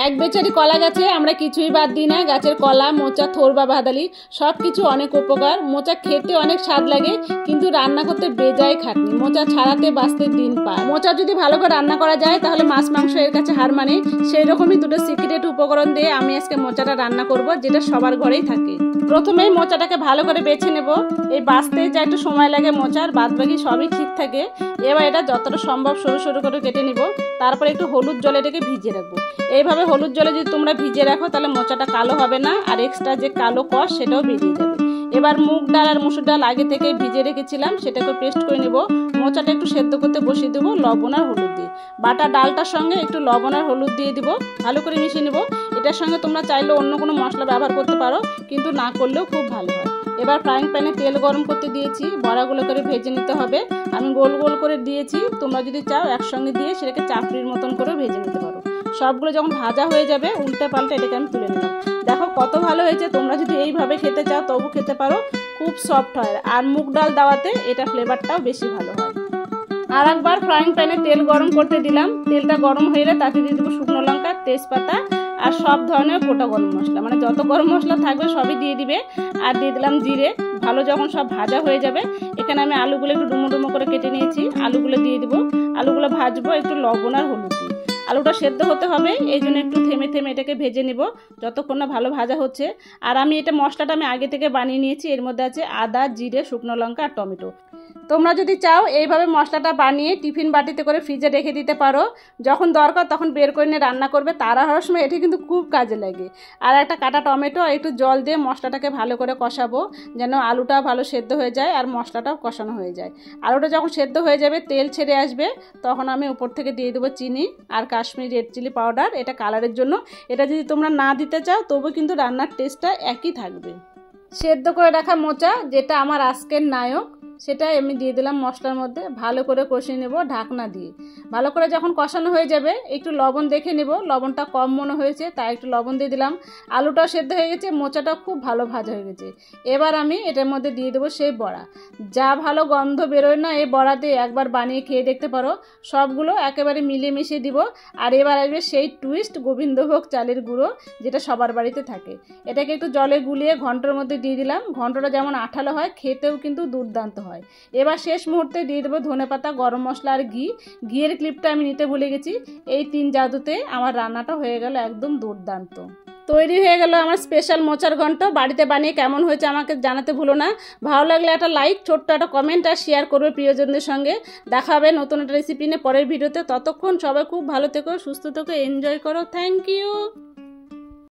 এক বেচারি কলা গাছে আমরা কিছুই বাদ দিই না। গাছের কলা, মোচা, থোর বা বাদালি সব কিছু অনেক উপকার। মোচা খেতে অনেক স্বাদ লাগে, কিন্তু রান্না করতে বেজায় খাটনি। মোচা ছাড়াতে বাঁচতে দিন পায়। মোচা যদি ভালো করে রান্না করা যায় তাহলে মাছ মাংস এর কাছে হার মানে। সেই রকমই দুটো সিক্রেট উপকরণ দিয়ে আমি আজকে মোচাটা রান্না করব, যেটা সবার ঘরেই থাকে। প্রথমেই মোচাটাকে ভালো করে বেছে নেব। এই বাছতে যা একটু সময় লাগে মোচার, বাদ বাকি সবই ঠিক থাকে। এবার এটা যতটা সম্ভব সরু সরু করে কেটে নিব। তারপরে একটু হলুদ জলে এটাকে ভিজিয়ে রাখবো। এইভাবে হলুদ জলে যদি তোমরা ভিজিয়ে রাখো তাহলে মোচাটা কালো হবে না, আর এক্সট্রা যে কালো কষ সেটাও বেরিয়ে যাবে। এবার মুগ ডাল আর মুসুর ডাল আগে থেকে ভিজিয়ে রেখেছিলাম, সেটাকে পেস্ট করে নেব। মোচাটা একটু সেদ্ধ করতে বসিয়ে দেবো লবণ আর হলুদ দিয়ে। বাটা ডালটার সঙ্গে একটু লবণ আর হলুদ দিয়ে দিব, ভালো করে মিশিয়ে নেব। এটার সঙ্গে তোমরা চাইলে অন্য কোনো মশলা ব্যবহার করতে পারো, কিন্তু না করলেও খুব ভালো হয়। এবার ফ্রাইং প্যানে তেল গরম করতে দিয়েছি, বড়াগুলো করে ভেজে নিতে হবে। আমি গোল গোল করে দিয়েছি, তোমরা যদি চাও একসঙ্গে দিয়ে সেটাকে চাপড়ির মতন করে ভেজে নিতে পারো। সবগুলো যখন ভাজা হয়ে যাবে উল্টে পাল্টে এটাকে আমি তুলে নিলাম। দেখো কত ভালো হয়েছে। তোমরা যদি এইভাবে খেতে চাও তবু খেতে পারো, খুব সফট হয়। আর মুগ ডাল দেওয়াতে এটা ফ্লেভারটাও বেশি ভালো হয়। আর একবার ফ্রাইং প্যানে তেল গরম করতে দিলাম। তেলটা গরম হয়ে গেলে তাতে দিয়ে দেবো শুকনো লঙ্কা, তেজপাতা আর সব ধরনের গোটা গরম মশলা, মানে যত গরম মশলা থাকবে সবই দিয়ে দিবে। আর দিয়ে দিলাম জিরে। ভালো যখন সব ভাজা হয়ে যাবে, এখানে আমি আলুগুলো একটু ডুমো ডুমো করে কেটে নিয়েছি, আলুগুলো দিয়ে দিব। আলুগুলো ভাজবো একটু লবণ আর হলুদ দিয়ে। আলুটা সেদ্ধ হতে হবে, এই জন্য একটু থেমে থেমে এটাকে ভেজে নিব যতক্ষণ না ভালো ভাজা হচ্ছে। আর আমি এটা মশলাটা আমি আগে থেকে বানিয়ে নিয়েছি। এর মধ্যে আছে আদা, জিরে, শুকনো লঙ্কা আর টমেটো। তোমরা যদি চাও এইভাবে মশলাটা বানিয়ে টিফিন বাটিতে করে ফ্রিজে রেখে দিতে পারো। যখন দরকার তখন বের করে নিয়ে রান্না করবে। তাড়াহুড়োর সময় এটা কিন্তু খুব কাজে লাগে। আর একটা কাটা টমেটো আর একটু জল দিয়ে মশলাটাকে ভালো করে কষাবো, যেন আলুটাও ভালো সেদ্ধ হয়ে যায় আর মশলাটাও কষানো হয়ে যায়। আলুটা যখন সেদ্ধ হয়ে যাবে, তেল ছেড়ে আসবে, তখন আমি উপর থেকে দিয়ে দেবো চিনি আর কাশ্মীরি রেড চিলি পাউডার, এটা কালারের জন্য। এটা যদি তোমরা না দিতে চাও তবু কিন্তু রান্নার টেস্টটা একই থাকবে। সেদ্ধ করে রাখা মোচা, যেটা আমার আজকের নায়ক, সেটা আমি দিয়ে দিলাম মশলার মধ্যে। ভালো করে কষিয়ে নেব ঢাকনা দিয়ে। ভালো করে যখন কষানো হয়ে যাবে একটু লবণ দেখে নেব, লবণটা কম মনে হয়েছে তাই একটু লবণ দিয়ে দিলাম। আলুটাও সেদ্ধ হয়ে গেছে, মোচাটাও খুব ভালো ভাজা হয়ে গেছে। এবার আমি এটার মধ্যে দিয়ে দেবো সেই বড়া। যা ভালো গন্ধ বেরোয় না এই বড়াতে, একবার বানিয়ে খেয়ে দেখতে পারো। সবগুলো একেবারে মিলিয়ে মিশিয়ে দিব। আর এবার আসবে সেই টুইস্ট, গোবিন্দভোগ চালের গুঁড়ো, যেটা সবার বাড়িতে থাকে। এটাকে একটু জলে গুলিয়ে ঘন্টার মধ্যে দিয়ে দিলাম। ঘন্টাটা যেমন আঠালো হয়, খেতেও কিন্তু দুর্দান্ত হয়। এবার শেষ মুহূর্তে দিয়ে দেবো ধনেপাতা, গরম মশলা আর ঘি। ঘিয়ের ক্লিপটা আমি নিতে ভুলে গেছি। এই 3 জাদুতে আমার রান্নাটা হয়ে গেল একদম দুর্দান্ত। তৈরি হয়ে গেল আমার স্পেশাল মোচার ঘন্ট। বাড়িতে বানিয়ে কেমন হয়েছে আমাকে জানাতে ভুলো না। ভালো লাগলে একটা লাইক, ছোট্ট একটা কমেন্ট আর শেয়ার করবে প্রিয়জনদের সঙ্গে। দেখা হবে নতুন একটা রেসিপি নিয়ে পরের ভিডিওতে। ততক্ষণ সবাই খুব ভালো থেকো, সুস্থ থেকো, এনজয় করো। Thank you.